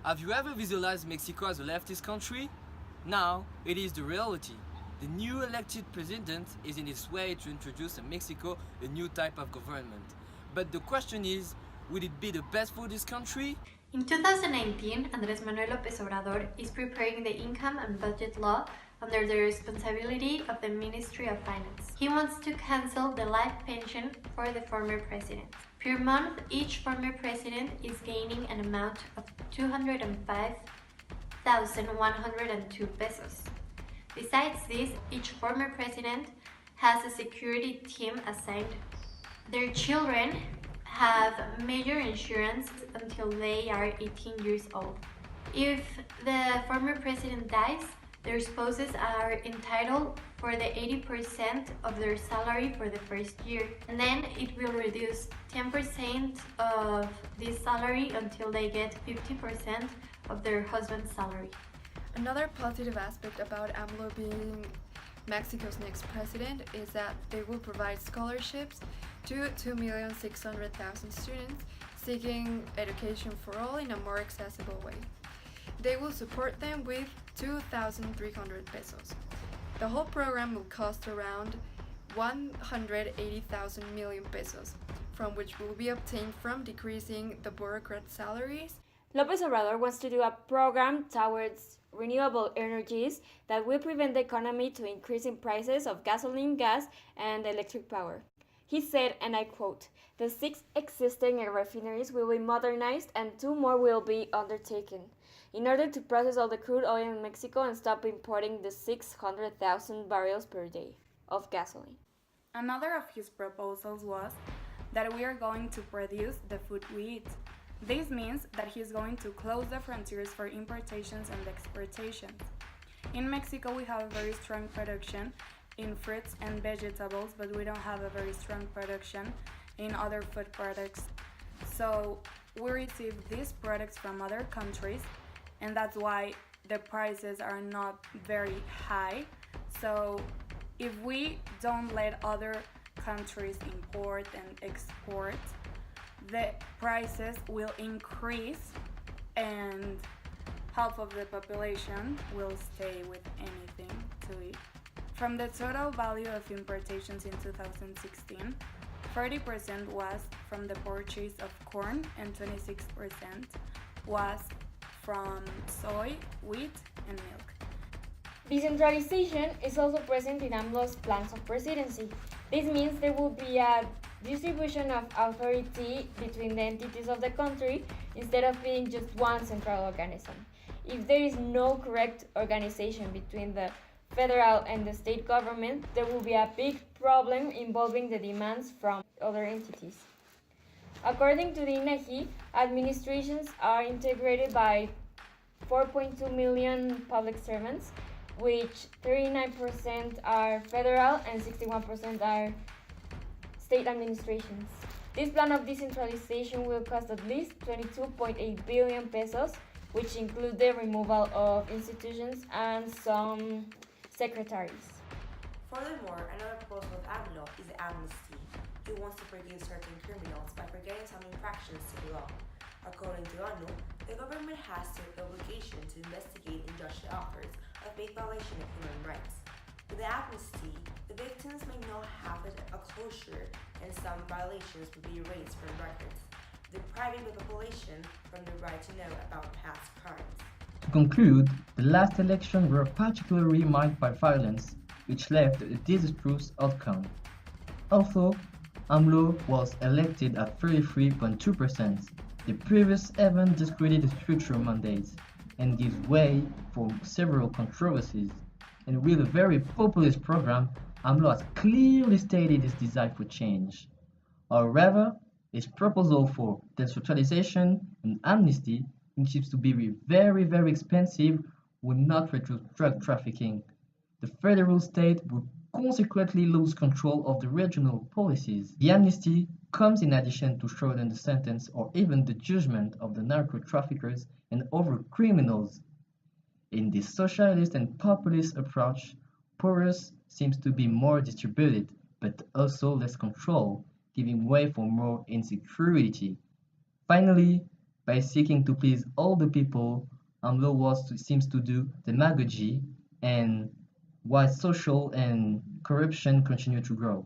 Have you ever visualized Mexico as a leftist country? Now, it is the reality. The new elected president is in his way to introduce in Mexico a new type of government. But the question is, would it be the best for this country? In 2019, Andrés Manuel López Obrador is preparing the income and budget law under the responsibility of the Ministry of Finance. He wants to cancel the life pension for the former president. Per month, each former president is gaining an amount of 205,102 pesos. Besides this, each former president has a security team assigned. Their children have major insurance until they are 18 years old. If the former president dies, their spouses are entitled for the 80% of their salary for the first year, and then it will reduce 10% of this salary until they get 50% of their husband's salary. Another positive aspect about Amlo being Mexico's next president is that they will provide scholarships to 2,600,000 students seeking education for all in a more accessible way. They will support them with 2,300 pesos. The whole program will cost around 180,000 million pesos, from which will be obtained from decreasing the bureaucrat salaries. López Obrador wants to do a program towards renewable energies that will prevent the economy to increasing prices of gasoline, gas, and electric power. He said, and I quote, "The 6 existing refineries will be modernized and 2 more will be undertaken in order to process all the crude oil in Mexico and stop importing the 600,000 barrels per day of gasoline." Another of his proposals was that we are going to produce the food we eat. This means that he is going to close the frontiers for importations and exportations. In Mexico, we have a very strong production in fruits and vegetables, but we don't have a very strong production in other food products. So we receive these products from other countries, and that's why the prices are not very high. So if we don't let other countries import and export, the prices will increase and half of the population will stay with anything to eat. From the total value of importations in 2016, 40% was from the purchase of corn and 26% was from soy, wheat, and milk. Decentralization is also present in AMLO's plans of presidency. This means there will be a distribution of authority between the entities of the country instead of being just one central organism. If there is no correct organization between the federal and the state government, there will be a big problem involving the demands from other entities. According to the INEGI, administrations are integrated by 4.2 million public servants, which 39% are federal and 61% are state administrations. This plan of decentralization will cost at least 22.8 billion pesos, which include the removal of institutions and some secretaries. Furthermore, another proposal of Amlo is amnesty. He wants to forgive certain criminals by forgetting some infractions to the law. According to Amlo, the government has the obligation to investigate and judge the authors of big violation of human rights. With the amnesty, the victims may not have a closure and some violations will be erased from records, depriving the population from the right to know about past crimes. To conclude, the last elections were particularly marked by violence, which left a disastrous outcome. Although AMLO was elected at 33.2%, the previous event discredited future mandates and gives way for several controversies. And with a very populist program, AMLO has clearly stated his desire for change. However, his proposal for decentralization and amnesty, which seems to be very, very expensive, will not reduce drug trafficking. The federal state will consequently lose control of the regional policies. The amnesty comes in addition to shorten the sentence or even the judgment of the narco traffickers and other criminals. In this socialist and populist approach, power seems to be more distributed, but also less control, giving way for more insecurity. Finally, By seeking to please all the people, seems to do demagogy, and while social and corruption continue to grow.